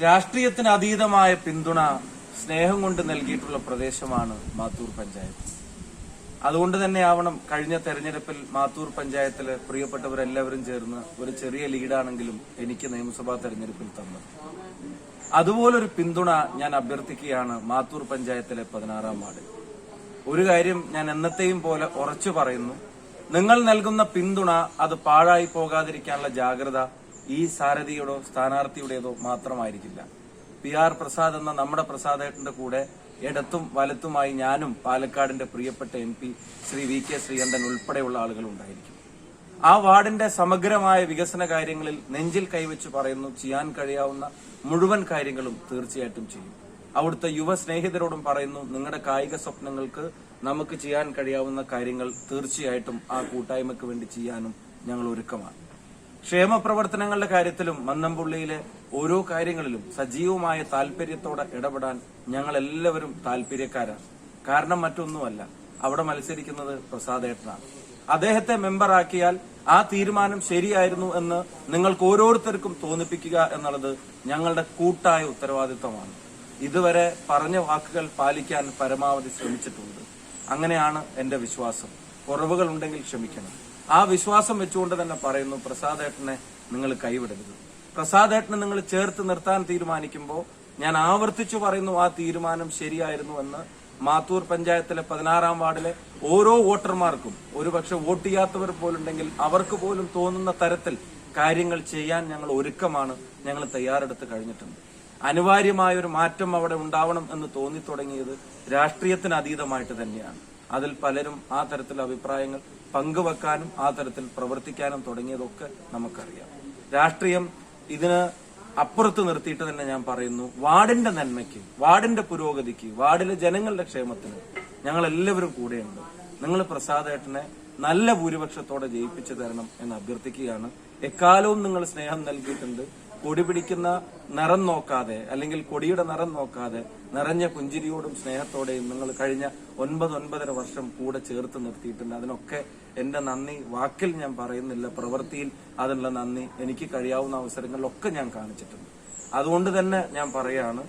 രാഷ്ട്രീയത്തിന് അതീതമായ പിന്തുണ സ്നേഹം കൊണ്ട് നൽകിയിട്ടുള്ള പ്രദേശമാണ് മാത്തൂർ പഞ്ചായത്ത്. അതുകൊണ്ട് തന്നെയാവണം കഴിഞ്ഞ തെരഞ്ഞെടുപ്പിൽ മാത്തൂർ പഞ്ചായത്തിലെ പ്രിയപ്പെട്ടവരെല്ലാവരും ചേർന്ന് ഒരു ചെറിയ ലീഡാണെങ്കിലും എനിക്ക് നിയമസഭാ തെരഞ്ഞെടുപ്പിൽ തന്നത്. അതുപോലൊരു പിന്തുണ ഞാൻ അഭ്യർത്ഥിക്കുകയാണ് മാത്തൂർ പഞ്ചായത്തിലെ 16-ാം വാർഡിൽ. ഒരു കാര്യം ഞാൻ എന്നത്തെയും പോലെ ഉറച്ചു പറയുന്നു, നിങ്ങൾ നൽകുന്ന പിന്തുണ അത് പാഴായി പോകാതിരിക്കാനുള്ള ജാഗ്രത ഈ സാരഥിയുടോ സ്ഥാനാർത്ഥിയുടേതോ മാത്രമായിരിക്കില്ല. PR പ്രസാദ് എന്ന നമ്മുടെ പ്രസാദേട്ടന്റെ കൂടെ ഇടത്തും വലത്തുമായി ഞാനും പാലക്കാടിന്റെ പ്രിയപ്പെട്ട MP ശ്രീ VK ശ്രീകണ്ഠൻ ഉൾപ്പെടെയുള്ള ആളുകൾ ഉണ്ടായിരിക്കും. ആ വാർഡിന്റെ സമഗ്രമായ വികസന കാര്യങ്ങളിൽ നെഞ്ചിൽ കൈവച്ച് പറയുന്നു, ചെയ്യാൻ കഴിയാവുന്ന മുഴുവൻ കാര്യങ്ങളും തീർച്ചയായിട്ടും ചെയ്യും. അവിടുത്തെ യുവ സ്നേഹിതരോടും പറയുന്നു, നിങ്ങളുടെ കായിക സ്വപ്നങ്ങൾക്ക് നമുക്ക് ചെയ്യാൻ കഴിയാവുന്ന കാര്യങ്ങൾ തീർച്ചയായിട്ടും ആ കൂട്ടായ്മയ്ക്ക് വേണ്ടി ചെയ്യാനും ഞങ്ങൾ ഒരുക്കമാണ്. ക്ഷേമ പ്രവർത്തനങ്ങളുടെ കാര്യത്തിലും മന്നംപുള്ളിയിലെ ഓരോ കാര്യങ്ങളിലും സജീവമായ താല്പര്യത്തോടെ ഇടപെടാൻ ഞങ്ങൾ എല്ലാവരും താല്പര്യക്കാരാണ്. കാരണം മറ്റൊന്നുമല്ല, അവിടെ മത്സരിക്കുന്നത് പ്രസാദേട്ടനാണ്. അദ്ദേഹത്തെ മെമ്പറാക്കിയാൽ ആ തീരുമാനം ശരിയായിരുന്നു എന്ന് നിങ്ങൾക്ക് ഓരോരുത്തർക്കും തോന്നിപ്പിക്കുക എന്നുള്ളത് ഞങ്ങളുടെ കൂട്ടായ ഉത്തരവാദിത്തമാണ്. ഇതുവരെ പറഞ്ഞ വാക്കുകൾ പാലിക്കാൻ പരമാവധി ശ്രമിച്ചിട്ടുണ്ട്. അങ്ങനെയാണ് എന്റെ വിശ്വാസം. കുറവുകൾ ഉണ്ടെങ്കിൽ ക്ഷമിക്കണം. ആ വിശ്വാസം വെച്ചുകൊണ്ട് തന്നെ പറയുന്നു, പ്രസാദേട്ടനെ നിങ്ങൾ കൈവിടരുത്. പ്രസാദേട്ടനെ നിങ്ങൾ ചേർത്ത് നിർത്താൻ തീരുമാനിക്കുമ്പോൾ ഞാൻ ആവർത്തിച്ചു പറയുന്നു, ആ തീരുമാനം ശരിയായിരുന്നു എന്ന് മാത്തൂർ പഞ്ചായത്തിലെ 16-ാം വാർഡിലെ ഓരോ വോട്ടർമാർക്കും, ഒരുപക്ഷെ വോട്ട് ചെയ്യാത്തവർ പോലുണ്ടെങ്കിൽ അവർക്ക് പോലും തോന്നുന്ന തരത്തിൽ കാര്യങ്ങൾ ചെയ്യാൻ ഞങ്ങൾ ഒരുക്കമാണ്. ഞങ്ങൾ തയ്യാറെടുത്ത് കഴിഞ്ഞിട്ടുണ്ട്. അനിവാര്യമായ ഒരു മാറ്റം അവിടെ ഉണ്ടാവണം എന്ന് തോന്നി തുടങ്ങിയത് രാഷ്ട്രീയത്തിന് അതീതമായിട്ട് തന്നെയാണ്. അതിൽ പലരും ആ തരത്തിൽ അഭിപ്രായങ്ങൾ പങ്കുവെക്കാനും ആ തരത്തിൽ പ്രവർത്തിക്കാനും തുടങ്ങിയതൊക്കെ നമുക്കറിയാം. രാഷ്ട്രീയം ഇതിന് അപ്പുറത്ത് നിർത്തിയിട്ട് തന്നെ ഞാൻ പറയുന്നു, വാർഡിന്റെ നന്മയ്ക്ക്, വാർഡിന്റെ പുരോഗതിക്ക്, വാർഡിലെ ജനങ്ങളുടെ ക്ഷേമത്തിന് ഞങ്ങൾ എല്ലാവരും കൂടെയുണ്ട്. നിങ്ങൾ പ്രസാദേട്ടനെ നല്ല ഭൂരിപക്ഷത്തോടെ ജയിപ്പിച്ചു തരണം എന്ന് അഭ്യർത്ഥിക്കുകയാണ്. എക്കാലവും നിങ്ങൾ സ്നേഹം നൽകിയിട്ടുണ്ട്. കൊടി പിടിക്കുന്ന നിറം നോക്കാതെ, അല്ലെങ്കിൽ കൊടിയുടെ നിറം നോക്കാതെ നിറഞ്ഞ പുഞ്ചിരിയോടും സ്നേഹത്തോടെയും നിങ്ങൾ കഴിഞ്ഞ 9-9.5 വർഷം കൂടെ ചേർത്ത് നിർത്തിയിട്ടുണ്ട്. അതിനൊക്കെ എന്റെ നന്ദി വാക്കിൽ ഞാൻ പറയുന്നില്ല, പ്രവൃത്തിയിൽ അതിനുള്ള നന്ദി എനിക്ക് കഴിയാവുന്ന അവസരങ്ങളിലൊക്കെ ഞാൻ കാണിച്ചിട്ടുണ്ട്. അതുകൊണ്ട് തന്നെ ഞാൻ പറയാണ്,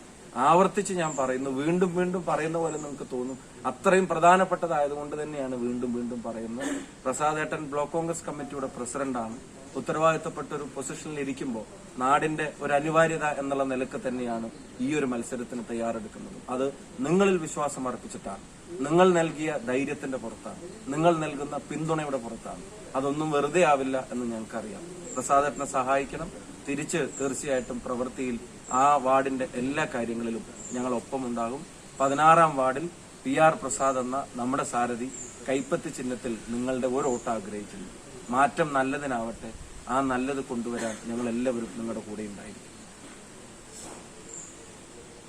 ആവർത്തിച്ച് ഞാൻ പറയുന്നു, വീണ്ടും വീണ്ടും പറയുന്ന പോലെ നിങ്ങൾക്ക് തോന്നും, അത്രയും പ്രധാനപ്പെട്ടതായതുകൊണ്ട് തന്നെയാണ് വീണ്ടും വീണ്ടും പറയുന്നത്. പ്രസാദേട്ടൻ ബ്ലോക്ക് കോൺഗ്രസ് കമ്മിറ്റിയുടെ പ്രസിഡന്റാണ്. ഉത്തരവാദിത്തപ്പെട്ട ഒരു പൊസിഷനിൽ ഇരിക്കുമ്പോൾ നാടിന്റെ ഒരു അനിവാര്യത എന്നുള്ള നിലക്ക് തന്നെയാണ് ഈ ഒരു മത്സരത്തിന് തയ്യാറെടുക്കുന്നത്. അത് നിങ്ങളിൽ വിശ്വാസം അർപ്പിച്ചിട്ടാണ്, നിങ്ങൾ നൽകിയ ധൈര്യത്തിന്റെ പുറത്താണ്, നിങ്ങൾ നൽകുന്ന പിന്തുണയുടെ പുറത്താണ്. അതൊന്നും വെറുതെ ആവില്ല എന്ന് ഞങ്ങൾക്കറിയാം. പ്രസാദേട്ടനെ സഹായിക്കണം. തിരിച്ച് തീർച്ചയായിട്ടും പ്രവൃത്തിയിൽ ആ വാർഡിന്റെ എല്ലാ കാര്യങ്ങളിലും ഞങ്ങൾ ഒപ്പമുണ്ടാകും. 16-ാം വാർഡിൽ PR പ്രസാദ് എന്ന നമ്മുടെ സാരഥി കൈപ്പത്തി ചിഹ്നത്തിൽ നിങ്ങളുടെ ഒരു വോട്ട് ആഗ്രഹിക്കുന്നു. മാറ്റം നല്ലതിനാവട്ടെ. ആ നല്ലത് കൊണ്ടുവരാൻ ഞങ്ങൾ എല്ലാവരും നിങ്ങളുടെ കൂടെ ഉണ്ടായിരിക്കും.